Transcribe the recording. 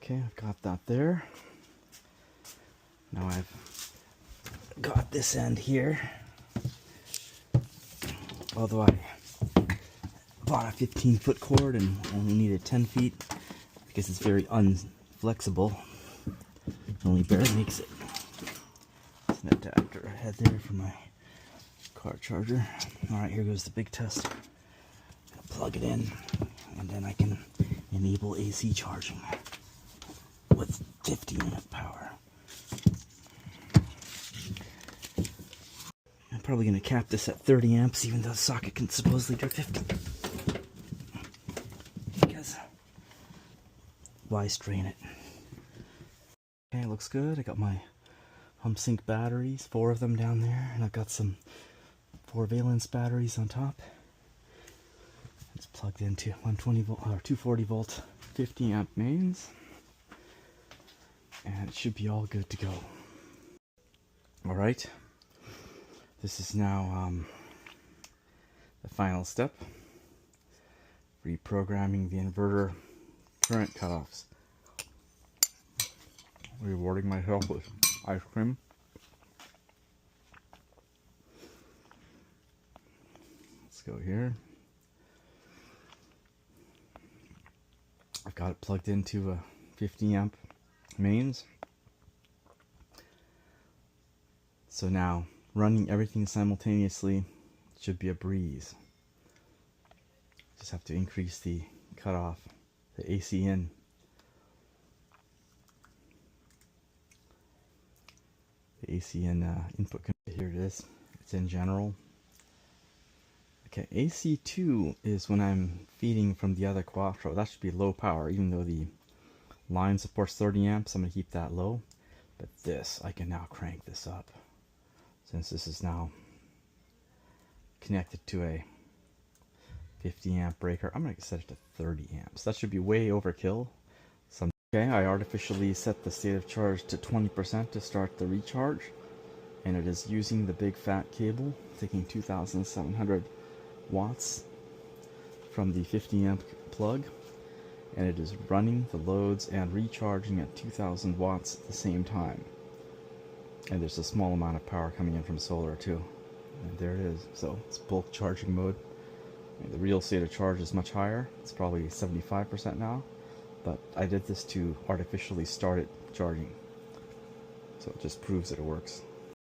Okay, I've got that there. Now I've got this end here. Although I bought a 15-foot cord and only needed 10 feet because it's very unflexible. It only barely makes it. It's an adapter head there for my car charger. Alright, here goes the big test. Plug it in, and then I can enable AC charging with 50 amp power. I'm probably going to cap this at 30 amps, even though the socket can supposedly do 50. Because why strain it? Okay, looks good. I got my HumpSync batteries, 4 of them down there, and I've got some 4 valence batteries on top. It's plugged into 120 volt or 240 volt 50 amp mains, and it should be all good to go. All right, this is now the final step: reprogramming the inverter current cutoffs. Rewarding myself with ice cream. Let's go here. I've got it plugged into a 50 amp mains. So now running everything simultaneously should be a breeze. Just have to increase the cutoff, the AC in. The AC in input. Here it is. It's in general. Okay, AC2 is when I'm feeding from the other Quattro. That should be low power, even though the line supports 30 amps. I'm going to keep that low. But this, I can now crank this up. Since this is now connected to a 50 amp breaker, I'm going to set it to 30 amps. That should be way overkill. Okay, I artificially set the state of charge to 20% to start the recharge. And it is using the big fat cable, taking 2,700 watts from the 50 amp plug, and it is running the loads and recharging at 2,000 watts at the same time. And there's a small amount of power coming in from solar too, and there it is. So it's bulk charging mode. The real state of charge is much higher. It's probably 75% now, but I did this to artificially start it charging, so it just proves that it works.